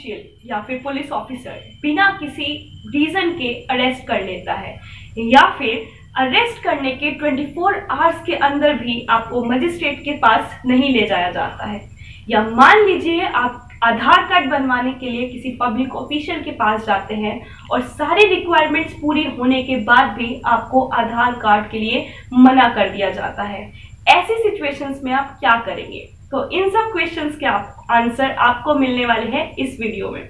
Official या फिर police officer बिना किसी रीजन के अरेस्ट कर लेता है, या फिर अरेस्ट करने के 24 आवर्स के अंदर भी आपको मजिस्ट्रेट के पास नहीं ले जाया जाता है, या मान लीजिए आप आधार कार्ड बनवाने के लिए किसी पब्लिक ऑफिशियल के पास जाते हैं और सारी रिक्वायरमेंट्स पूरी होने के बाद भी आपको आधार कार्ड के लिए मना कर दिया जाता है। ऐसी सिचुएशंस में आप क्या करेंगे? तो इन सब क्वेश्चंस के आंसर आपको मिलने वाले हैं इस वीडियो में।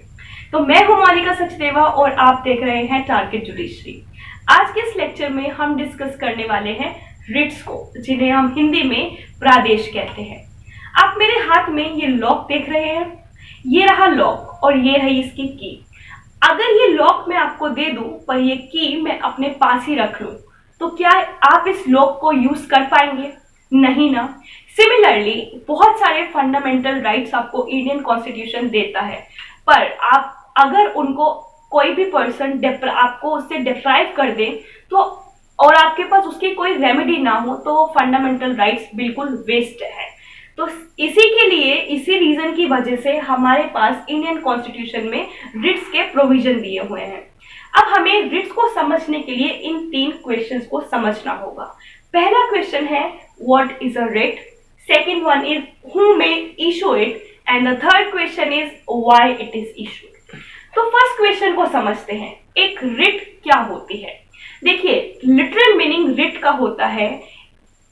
तो मैं हूं मोनिका सचदेवा और आप देख रहे हैं टारगेट जुडिशरी। आज के इस लेक्चर में हम डिस्कस करने वाले हैं रिट्स को, जिन्हें हम हिंदी में प्रादेश कहते हैं। आप मेरे हाथ में ये लॉक देख रहे हैं, ये रहा लॉक और ये रही इसकी की। अगर ये लॉक मैं आपको दे दूं पर ये की मैं अपने पास ही रख लूं, तो क्या आप इस लॉक को यूज कर पाएंगे? नहीं ना। सिमिलरली बहुत सारे फंडामेंटल राइट्स आपको इंडियन कॉन्स्टिट्यूशन देता है, पर आप अगर उनको कोई भी पर्सन आपको उससे डिप्राइव कर दे तो और आपके पास उसकी कोई रेमेडी ना हो तो फंडामेंटल राइट्स बिल्कुल वेस्ट है। तो इसी के लिए, इसी रीजन की वजह से हमारे पास इंडियन कॉन्स्टिट्यूशन में रिट्स के प्रोविजन दिए हुए हैं। अब हमें रिट्स को समझने के लिए इन 3 क्वेश्चंस को समझना होगा। पहला क्वेश्चन है what is a writ, second one is who may issue it, and the third question is why it is issued. तो फर्स्ट क्वेश्चन को समझते हैं, एक रिट क्या होती है। देखिए, लिटरल मीनिंग रिट का होता है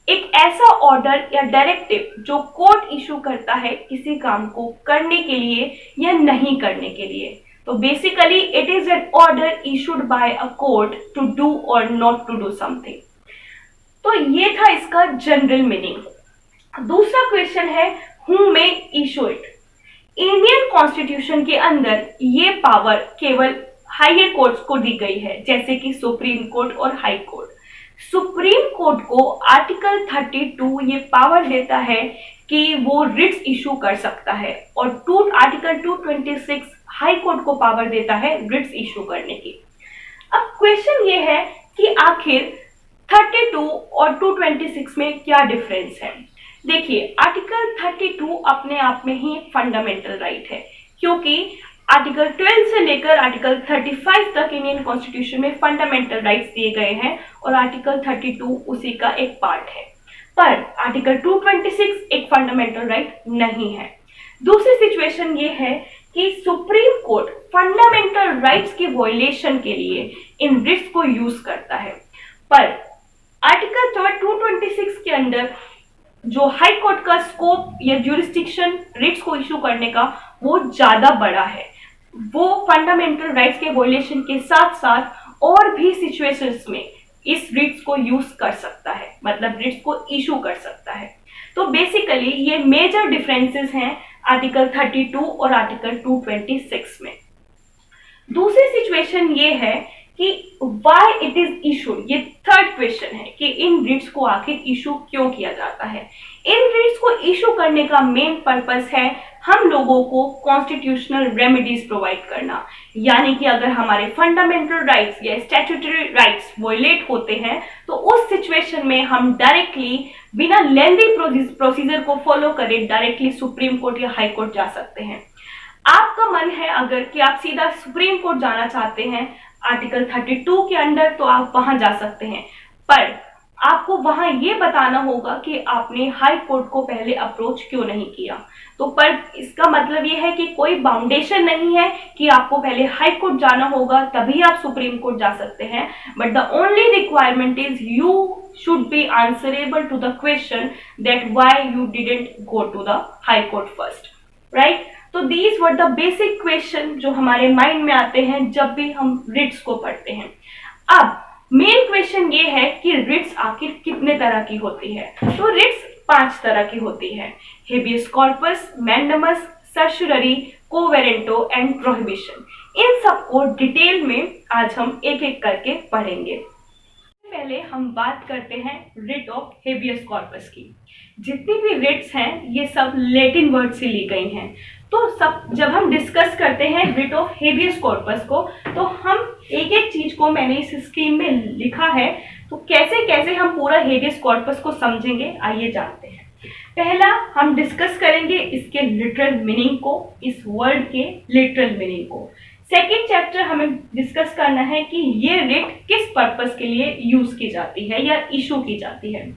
एक ऐसा ऑर्डर या डायरेक्टिव जो कोर्ट इशू करता है किसी काम को करने के लिए या नहीं करने के लिए। तो basically it is an order issued by a court to do और नॉट टू डू समथिंग। तो ये था इसका जनरल मीनिंग। दूसरा क्वेश्चन है who may issue it. Indian constitution के अंदर ये पावर केवल हायर कोर्ट्स को दी गई है, जैसे कि सुप्रीम कोर्ट और हाई कोर्ट। सुप्रीम कोर्ट को आर्टिकल 32 ये पावर देता है कि वो रिट्स इशू कर सकता है, और आर्टिकल 226 हाई कोर्ट को पावर देता है रिट्स इशू करने की। अब क्वेश्चन ये है कि आखिर 32 और 226 में क्या डिफरेंस है। देखिए, आर्टिकल 32 अपने आप में ही एक फंडामेंटल राइट है, क्योंकि आर्टिकल 12 से लेकर आर्टिकल 35 तक इंडियन कॉन्स्टिट्यूशन में फंडामेंटल राइट्स दिए गए हैं और आर्टिकल 32 उसी का एक पार्ट है। पर आर्टिकल 226 एक फंडामेंटल राइट नहीं है। दूसरी सिचुएशन ये है कि सुप्रीम कोर्ट फंडामेंटल राइट्स की वॉयलेशन के लिए इन रिट्स को यूज करता है, पर आर्टिकल 226 के अंदर जो हाई कोर्ट का स्कोप या ज्यूरिस्डिक्शन रिट्स को इशू करने का वो ज्यादा बड़ा है। वो फंडामेंटल राइट्स के वॉयलेशन के साथ साथ और भी सिचुएशंस में इस रिट्स को यूज कर सकता है, मतलब रिट्स को इशू कर सकता है। तो बेसिकली ये मेजर डिफरेंसेस हैं आर्टिकल 32 और आर्टिकल 226 में। दूसरी सिचुएशन ये है कि why it is issued, ये थर्ड क्वेश्चन है कि इन रिट्स को आखिर इशू क्यों किया जाता है। इन रिट्स को इशू करने का मेन पर्पस है हम लोगों को कॉन्स्टिट्यूशनल रेमेडीज प्रोवाइड करना, यानी कि अगर हमारे फंडामेंटल राइट्स या स्टैट्यूटरी राइट्स वॉयलेट होते हैं तो उस सिचुएशन में हम डायरेक्टली बिना लेंदी प्रोसीजर को फॉलो करे डायरेक्टली सुप्रीम कोर्ट या हाई कोर्ट जा सकते हैं। आपका मन है अगर कि आप सीधा सुप्रीम कोर्ट जाना चाहते हैं आर्टिकल 32 के अंडर, तो आप वहां जा सकते हैं, पर आपको वहां ये बताना होगा कि आपने हाई कोर्ट को पहले अप्रोच क्यों नहीं किया। तो पर इसका मतलब ये है कि कोई बाउंडेशन नहीं है कि आपको पहले हाई कोर्ट जाना होगा तभी आप सुप्रीम कोर्ट जा सकते हैं, but the only requirement is you should be answerable to the question that why you didn't go to the high court first, right. तो these were the basic question जो हमारे माइंड में आते हैं जब भी हम रिट्स को पढ़ते हैं। अब मेन क्वेश्चन ये है कि रिट्स आखिर कितने तरह की होती है। तो रिट्स 5 तरह की होती है, habeas corpus, mandamus, certiorari, quo warranto and prohibition. इन सबको डिटेल में आज हम एक एक करके पढ़ेंगे। पहले हम बात करते हैं रिट ऑफ हेबियस कॉर्पस की। जितनी भी रिट्स हैं ये सब लैटिन वर्ड से ली गई हैं। तो सब जब हम डिस्कस करते हैं रिट ऑफ हेबियस कॉर्पस को, तो हम एक एक चीज को मैंने इस स्क्रीन में लिखा है, तो कैसे कैसे हम पूरा हेबियस कॉर्पस को समझेंगे आइए जानते हैं। पहला हम डिस्कस करेंगे इसके लिटरल मीनिंग को, इस वर्ड के लिटरल मीनिंग को। सेकेंड चैप्टर हमें डिस्कस करना है कि ये रिट किस पर्पस के लिए यूज की जाती है या इशू की जाती है।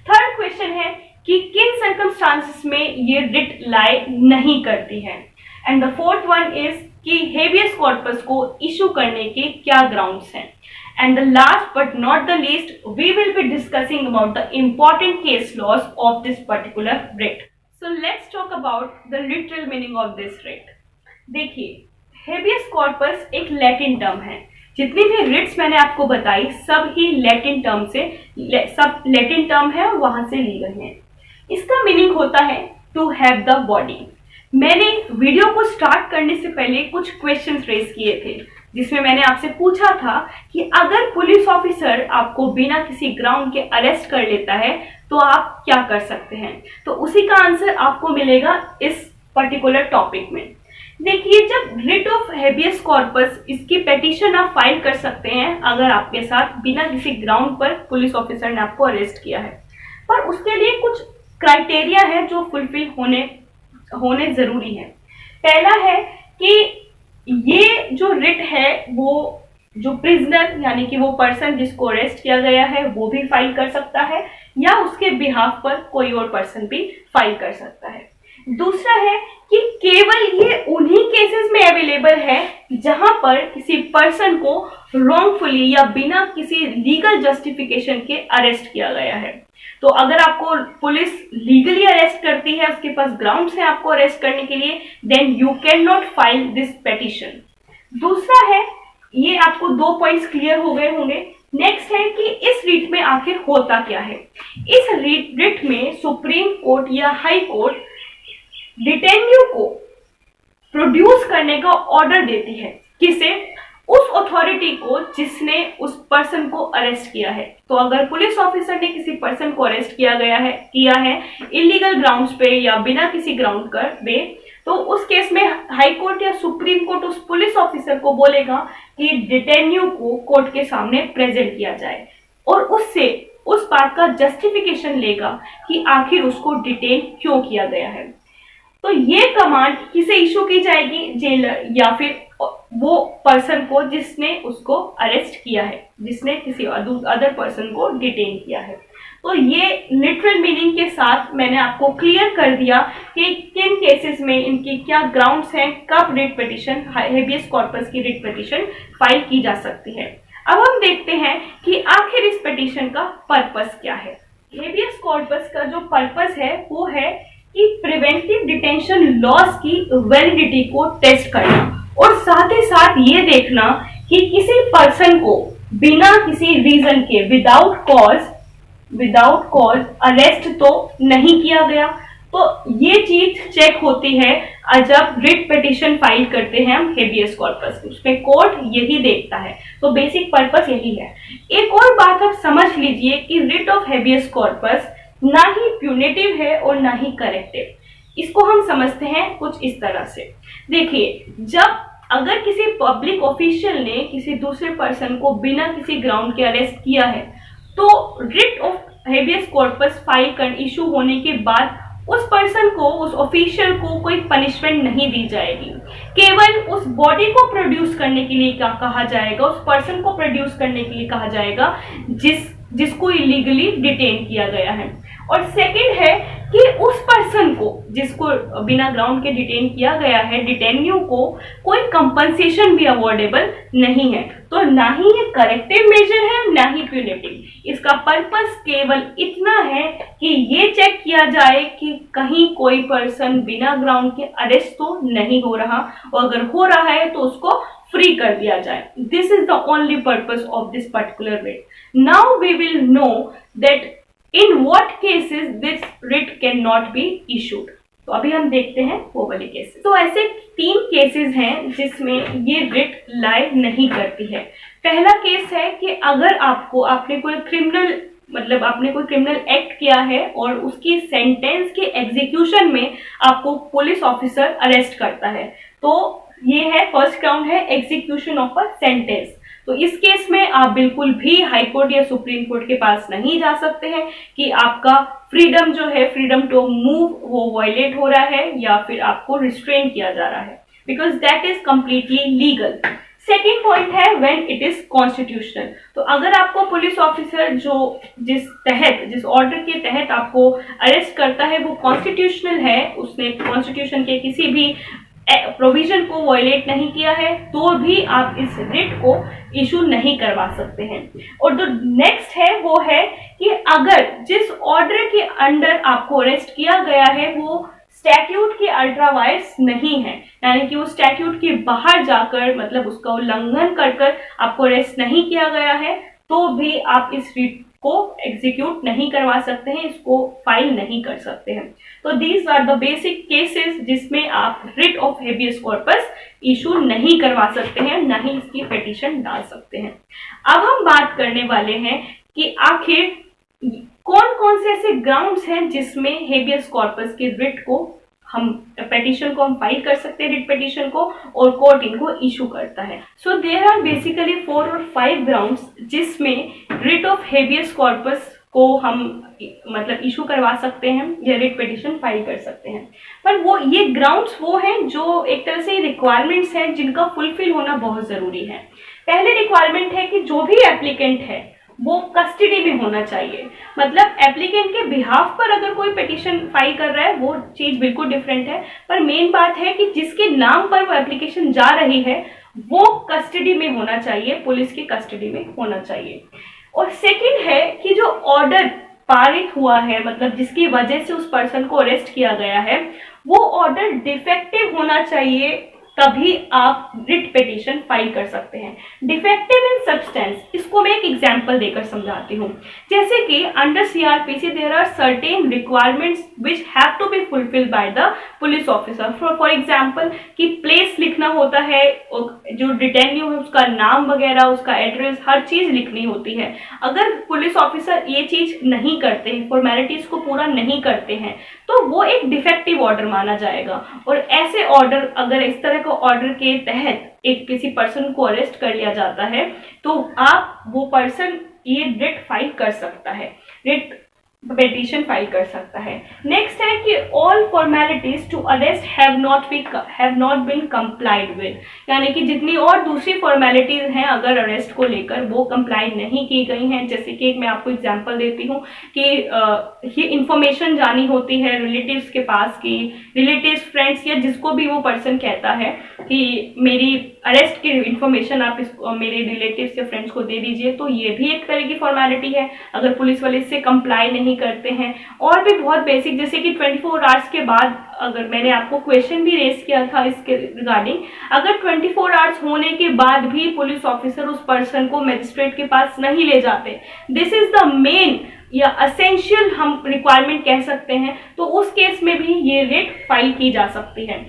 थर्ड क्वेश्चन है कि किन सर्कमस्टांसेस में ये रिट लाई नहीं करती है। And the fourth one is कि हेबियस कॉर्पस को इशू करने के क्या ग्राउंड्स हैं। And the last but not the least, we will be discussing about the important case laws of this particular writ. So let's talk about the literal meaning of this writ. देखिए, habeas corpus एक Latin term है। जितनी भी Ritz मैंने आपको बताई सब ही Latin term से सब लैटिन टर्म है और वहां से ली गई है। इसका मीनिंग होता है टू हैव द बॉडी। मैंने वीडियो को स्टार्ट करने से पहले कुछ क्वेश्चंस रेज किए थे जिसमें मैंने आपसे पूछा था कि अगर पुलिस ऑफिसर आपको बिना किसी ग्राउंड के अरेस्ट कर लेता है तो आप क्या कर सकते हैं। तो उसी का आंसर आपको मिलेगा इस पर्टिकुलर टॉपिक में। देखिए, जब रिट ऑफ हेबियस कॉर्पस इसकी पेटिशन आप फाइल कर सकते हैं अगर आपके साथ बिना किसी ग्राउंड पर पुलिस ऑफिसर ने आपको अरेस्ट किया है, पर उसके लिए कुछ क्राइटेरिया है जो फुलफिल होने जरूरी है। पहला है कि ये जो रिट है वो जो प्रिजनर यानी कि वो पर्सन जिसको अरेस्ट किया गया है वो भी फाइल कर सकता है या उसके बिहाफ पर कोई और पर्सन भी फाइल कर सकता है। दूसरा है कि केवल ये उन्हीं केसेस में अवेलेबल है जहां पर किसी पर्सन को रॉन्गफुली या बिना किसी लीगल जस्टिफिकेशन के अरेस्ट किया गया है। तो अगर आपको पुलिस लीगली अरेस्ट करती है, उसके पास ग्राउंड्स हैं आपको अरेस्ट करने के लिए, then you can not file this petition. दूसरा है, ये आपको 2 पॉइंट्स क्लियर हो गए होंगे। नेक्स्ट है कि इस रिट में आखिर होता क्या है। इस रिट में सुप्रीम कोर्ट या हाई कोर्ट डिटेन्यू को प्रोड्यूस करने का ऑर्डर देती है। किसे? उस अथॉरिटी को जिसने उस पर्सन को अरेस्ट किया है। तो अगर पुलिस ऑफिसर ने किसी पर्सन को अरेस्ट किया है इलीगल ग्राउंड्स पे या बिना किसी ग्राउंड पे, तो उस केस में हाई कोर्ट या सुप्रीम कोर्ट उस पुलिस ऑफिसर को बोलेगा कि डिटेन्यू को कोर्ट के सामने प्रेजेंट किया जाए और उससे उस बात का जस्टिफिकेशन लेगा कि आखिर उसको डिटेन क्यों किया गया है। तो ये कमांड किसे इशू की जाएगी? जेलर या फिर वो पर्सन को जिसने उसको अरेस्ट किया है, जिसने किसी अदर पर्सन को डिटेन किया है। तो ये लिटरल मीनिंग के साथ मैंने आपको क्लियर कर दिया कि किन केसेस में इनकी क्या ग्राउंड्स हैं, कब रिट पिटीशन, हेबियस कॉर्पस की रिट पिटीशन फाइल की जा सकती है। अब हम देखते हैं कि आखिर इस पिटीशन का पर्पस क्या है। हेबियस कॉर्पस का जो पर्पस है वो है कि प्रिवेंटिव डिटेंशन लॉज की वैलिडिटी को टेस्ट करना और साथ ही साथ ये देखना कि किसी पर्सन को बिना किसी रीजन के विदाउट कॉज अरेस्ट तो नहीं किया गया। तो ये चीज चेक होती है जब रिट पिटीशन फाइल करते हैं हम हेबियस कॉर्पस, उसमें कोर्ट यही देखता है। तो बेसिक पर्पस यही है। एक और बात आप समझ लीजिए कि रिट ऑफ हेबियस कॉर्पस ना ही प्यूनेटिव है और ना ही करेक्टिव। इसको हम समझते हैं कुछ इस तरह से। देखिए, जब अगर किसी पब्लिक ऑफिशियल ने किसी दूसरे पर्सन को बिना किसी ग्राउंड के अरेस्ट किया है तो writ of habeas corpus file issue होने के बाद उस पर्सन को, उस ऑफिशियल को कोई पनिशमेंट नहीं दी जाएगी। केवल उस बॉडी को प्रोड्यूस करने के लिए क्या कहा जाएगा, उस पर्सन को प्रोड्यूस करने के लिए कहा जाएगा जिसको इलीगली डिटेन किया गया है। और सेकंड है कि उस पर्सन को जिसको बिना ग्राउंड के डिटेन किया गया है, डिटेन्यू को कोई कंपनसेशन भी अवॉर्डेबल नहीं है। तो ना ही ये करेक्टिव मेजर है ना ही प्यूनेटिव। इसका पर्पस केवल इतना है कि ये चेक किया जाए कि कहीं कोई पर्सन बिना ग्राउंड के अरेस्ट तो नहीं हो रहा, और अगर हो रहा है तो उसको फ्री कर दिया जाए। This is the only purpose of this particular writ. Now we will know that in what cases this writ cannot be issued। तो अभी हम देखते हैं वो वाले केसेस। तो ऐसे 3 केसेस हैं जिसमें ये रिट लाई नहीं करती है। पहला केस है कि अगर आपने कोई क्रिमिनल एक्ट किया है और उसकी सेंटेंस के एग्जीक्यूशन में आपको पुलिस ऑफिसर अरेस्ट करता है, तो ये है फर्स्ट ग्राउंड है एग्जीक्यूशन ऑफ अ सेंटेंस। तो इस केस में आप बिल्कुल भी हाई कोर्ट या सुप्रीम कोर्ट के पास नहीं जा सकते हैं कि आपका फ्रीडम जो है, फ्रीडम टू मूव, वो वायलेट हो रहा है या फिर आपको रिस्ट्रेन किया जा रहा है, because that is completely legal. Second point है व्हेन इट इज कॉन्स्टिट्यूशनल। तो अगर आपको पुलिस ऑफिसर जो जिस ऑर्डर के तहत आपको अरेस्ट करता है वो कॉन्स्टिट्यूशनल है, उसने कॉन्स्टिट्यूशन के किसी भी प्रोविजन को वायलेट नहीं किया है, तो भी आप इस रिट को इशू नहीं करवा सकते हैं। और जो नेक्स्ट है वो है कि अगर जिस ऑर्डर के अंडर आपको अरेस्ट किया गया है वो स्टैट्यूट के अल्ट्रावायर्स नहीं है, यानी कि वो स्टैट्यूट के बाहर जाकर मतलब उसका उल्लंघन कर आपको अरेस्ट नहीं किया गया है, तो भी आप इस रिट को एग्जीक्यूट नहीं करवा सकते हैं, इसको फाइल नहीं कर सकते हैं। तो these are the basic cases जिसमें आप writ of habeas corpus issue नहीं करवा सकते हैं, ना ही इसकी पिटीशन डाल सकते हैं। अब हम बात करने वाले हैं कि आखिर कौन कौन से ऐसे ग्राउंड्स हैं जिसमें हेबियस कॉर्पस के रिट को हम पिटीशन को हम फाइल कर सकते हैं, रिट पिटीशन को, और कोर्ट इनको इशू करता है। सो देयर आर बेसिकली 4 और 5 ग्राउंड्स जिसमें रिट ऑफ हेबियस कॉर्पस को हम मतलब इशू करवा सकते हैं या रिट पिटीशन फाइल कर सकते हैं। पर वो ये ग्राउंड्स वो हैं जो एक तरह से रिक्वायरमेंट्स हैं जिनका फुलफिल होना बहुत जरूरी है। पहले रिक्वायरमेंट है कि जो भी एप्लीकेंट है वो कस्टडी में होना चाहिए, मतलब एप्लीकेंट के बिहाफ पर अगर कोई पिटीशन फाइल कर रहा है वो चीज बिल्कुल डिफरेंट है, पर मेन बात है कि जिसके नाम पर वो एप्लीकेशन जा रही है वो कस्टडी में होना चाहिए, पुलिस की कस्टडी में होना चाहिए। और सेकंड है कि जो ऑर्डर पारित हुआ है, मतलब जिसकी वजह से उस पर्सन को अरेस्ट किया गया है, वो ऑर्डर डिफेक्टिव होना चाहिए, तभी आप रिट पिटीशन फाइल कर सकते हैं। डिफेक्टिव इन सब्सटेंस, इसको मैं एक एग्जांपल देकर समझाती हूँ। जैसे कि under CrPC there are certain requirements which have to be fulfilled by the police officer. For example कि प्लेस लिखना होता है, जो डिटेन्यू है उसका नाम वगैरह, उसका एड्रेस, हर चीज लिखनी होती है। अगर पुलिस ऑफिसर ये चीज नहीं करते हैं, फॉर्मेलिटीज को पूरा नहीं करते हैं, तो वो एक डिफेक्टिव ऑर्डर माना जाएगा। और ऐसे ऑर्डर, अगर इस तरह का ऑर्डर के तहत एक किसी पर्सन को अरेस्ट कर लिया जाता है, तो आप वो पर्सन ये रिट फाइल कर सकता है, रिट पिटीशन फाइल कर सकता है। नेक्स्ट है कि all formalities to arrest have not been complied with, यानी कि जितनी और दूसरी फॉर्मेलिटीज हैं अगर अरेस्ट को लेकर वो कंप्लाई नहीं की गई हैं। जैसे कि मैं आपको एग्जांपल देती हूँ कि ये इंफॉर्मेशन जानी होती है रिलेटिव्स के पास की, रिलेटिव्स, फ्रेंड्स या जिसको भी वो पर्सन कहता है कि मेरी अरेस्ट की इंफॉर्मेशन आप मेरे रिलेटिव्स या फ्रेंड्स को दे दीजिए, तो ये भी एक तरह की फॉर्मेलिटी है अगर पुलिस वाले इससे कंप्लाई नहीं करते हैं। और भी बहुत बेसिक, जैसे कि 24 आवर्स के बाद, अगर मैंने आपको क्वेश्चन भी रेस किया था इसके रिगार्डिंग, अगर 24 आवर्स होने के बाद भी पुलिस ऑफिसर उस पर्सन को मजिस्ट्रेट के पास नहीं ले जाते, दिस इज द मेन या असेंशियल हम रिक्वायरमेंट कह सकते हैं, तो उस केस में भी ये रिट फाइल की जा सकती है।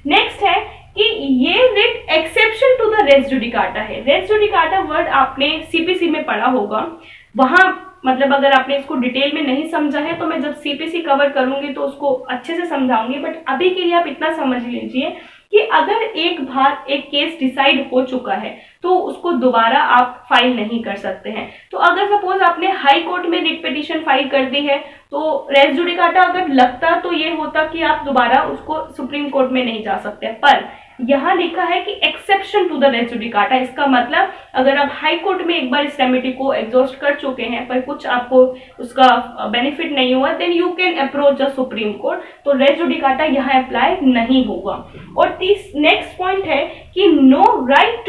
नेक्स्ट है कि ये writ exception to the res judicata है। रेस जुडिकाटा वर्ड आपने सीपीसी में पढ़ा होगा, वहां मतलब अगर आपने इसको डिटेल में नहीं समझा है तो मैं जब सीपीसी कवर करूंगी तो उसको अच्छे से समझाऊंगी, बट अभी के लिए आप इतना समझ लीजिए कि अगर एक बार एक केस डिसाइड हो चुका है तो उसको दोबारा आप फाइल नहीं कर सकते हैं। तो अगर सपोज आपने हाई कोर्ट में रिट पिटीशन फाइल कर दी है तो रेस जुडिकाटा अगर लगता तो ये होता कि आप दोबारा उसको सुप्रीम कोर्ट में नहीं जा सकते, पर यहाँ लिखा है कि exception to the res judicata. इसका मतलब अगर आप हाई कोर्ट में एक बार इस रेमेडी को एग्जॉस्ट कर चुके हैं पर कुछ आपको उसका बेनिफिट नहीं हुआ, then you can approach the Supreme Court, तो रेस जुडिकाटा यहाँ अप्लाई नहीं होगा। और नेक्स्ट पॉइंट है कि no right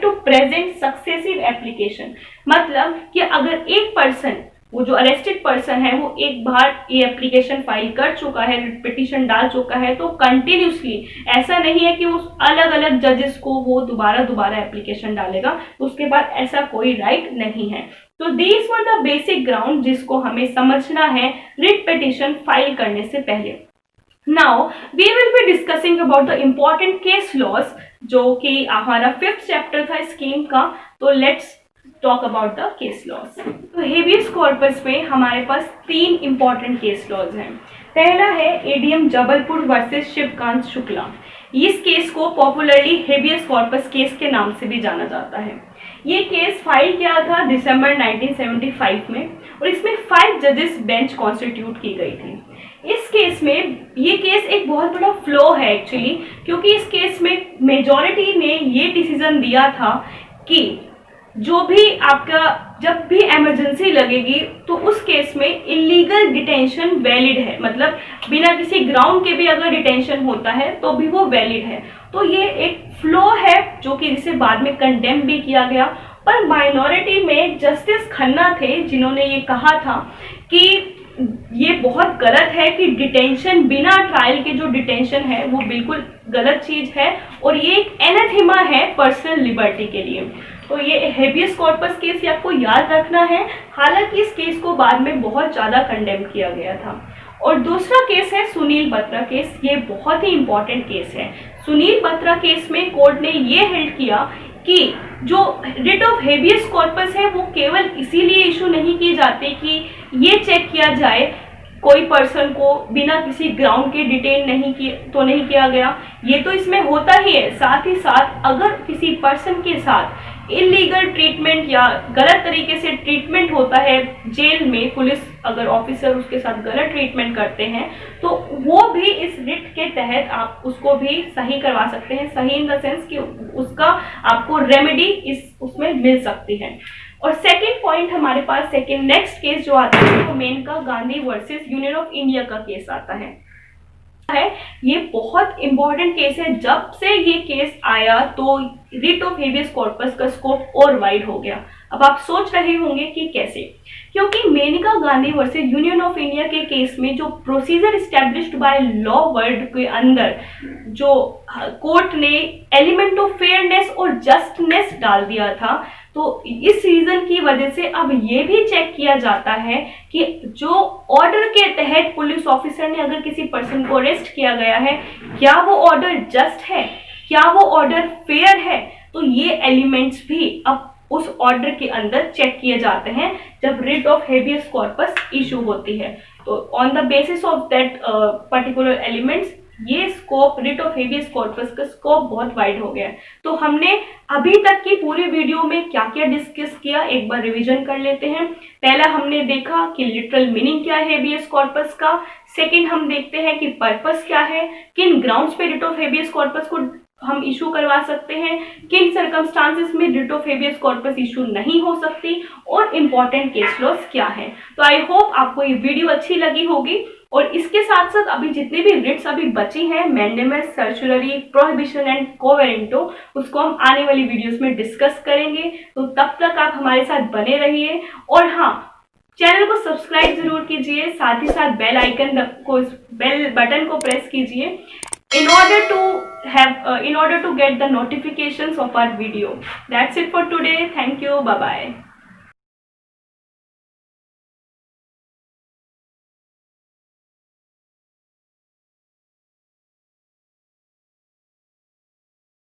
to present successive application, मतलब कि अगर एक पर्सन, वो जो अरेस्टेड पर्सन है, वो एक बार ये एप्लीकेशन फाइल कर चुका है, पिटीशन डाल चुका है, तो कंटिन्यूसली ऐसा नहीं है कि उस अलग अलग जजेस को वो दोबारा एप्लीकेशन डालेगा, उसके बाद ऐसा कोई राइट नहीं है। तो these were the basic ground जिसको हमें समझना है रिट पिटीशन फाइल करने से पहले। Now we will be discussing about the important case laws, जो कि हमारा 5th चैप्टर था स्कीम का। तो let's talk about the case laws. तो हेबियस कॉर्पस में हमारे पास 3 इंपॉर्टेंट केस लॉज हैं। पहला है एडीएम जबलपुर वर्सेस शिवकांत शुक्ला। इस केस को पॉपुलरली हेबियस कॉर्पस केस के नाम से भी जाना जाता है। ये केस फाइल किया था दिसंबर 1975 में और इसमें 5 जजेस बेंच कॉन्स्टिट्यूट की गई थी। इस केस में ये केस एक बहुत बड़ा फ्लॉ है एक्चुअली, क्योंकि इस केस में मेजॉरिटी ने ये डिसीजन दिया था कि जो भी आपका जब भी इमरजेंसी लगेगी तो उस केस में इलीगल डिटेंशन वैलिड है, मतलब बिना किसी ग्राउंड के भी अगर डिटेंशन होता है तो भी वो वैलिड है। तो ये एक फ्लॉ है जो कि जिसे बाद में कंडेम भी किया गया। पर माइनॉरिटी में जस्टिस खन्ना थे जिन्होंने ये कहा था कि ये बहुत गलत है कि डिटेंशन बिना ट्रायल के जो डिटेंशन है वो बिल्कुल गलत चीज है और ये एक एनाथेमा है पर्सनल लिबर्टी के लिए। तो ये हेबियस कॉर्पस केस ये आपको याद रखना है। हालांकि इस केस को बाद में बहुत ज्यादा कंडेम किया गया था। और दूसरा केस है सुनील बत्रा केस। ये बहुत ही इंपॉर्टेंट केस है। सुनील बत्रा केस में कोर्ट ने ये हेल्ड किया कि जो रिट ऑफ हेबियस कॉर्पस है वो केवल इसीलिए इशू नहीं की जाती कि ये चेक किया जाए कोई पर्सन को बिना किसी ग्राउंड के डिटेन नहीं किया गया, ये तो इसमें होता ही है। साथ ही साथ अगर किसी पर्सन के साथ इलीगल ट्रीटमेंट या गलत तरीके से ट्रीटमेंट होता है जेल में, पुलिस अगर ऑफिसर उसके साथ गलत ट्रीटमेंट करते हैं तो वो भी इस रिट के तहत आप उसको भी सही करवा सकते हैं। सही इन द सेंस कि उसका आपको रेमेडी उसमें मिल सकती है। और सेकंड पॉइंट हमारे पास नेक्स्ट केस जो आता है वो Maneka Gandhi versus union of India का केस आता है। ये बहुत इंपॉर्टेंट केस है। जब से ये केस आया तो रिट ऑफ हेबियस कॉर्पस का स्कोप और वाइड हो गया। अब आप सोच रहे होंगे कि कैसे, क्योंकि Maneka Gandhi versus union of India के केस में जो procedure established by law world के अंदर जो कोर्ट ने एलिमेंट ऑफ फेयरनेस और जस्टनेस डाल दिया था, तो इस रीजन की वजह से अब ये भी चेक किया जाता है कि जो ऑर्डर के तहत पुलिस ऑफिसर ने अगर किसी पर्सन को अरेस्ट किया गया है, क्या वो ऑर्डर जस्ट है, क्या वो ऑर्डर फेयर है। तो ये एलिमेंट्स भी अब उस ऑर्डर के अंदर चेक किए जाते हैं जब writ of habeas corpus issue होती है। तो on the basis of that particular elements ये scope, writ of habeas corpus का स्कोप बहुत वाइड हो गया है। तो हमने अभी तक की पूरी वीडियो में क्या क्या डिस्कस किया, एक बार रिवीजन कर लेते हैं। पहला हमने देखा कि लिटरल मीनिंग क्या है हेबियस कॉर्पस का। सेकंड हम देखते हैं कि पर्पस क्या है, किन ग्राउंड्स पे रिट ऑफ हेबियस कॉर्पस को हम इशू करवा सकते हैं, किन सर्कमस्टांसेस में writ of habeas corpus issue नहीं हो सकती, और इम्पोर्टेंट केस लॉज क्या है। तो आई होप आपको ये वीडियो अच्छी लगी होगी। और इसके साथ साथ अभी जितनी भी रिट्स अभी बची हैं, मैंडेमस, सर्चुलरी, प्रोहिबिशन एंड कोवेरेंटो, उसको हम आने वाली वीडियोस में डिस्कस करेंगे। तो तब तक आप हमारे साथ बने रहिए और हाँ, चैनल को सब्सक्राइब जरूर कीजिए, साथ ही साथ बेल बटन को प्रेस कीजिए in order to get the notifications of our video. That's it for today. Thank you. Bye bye.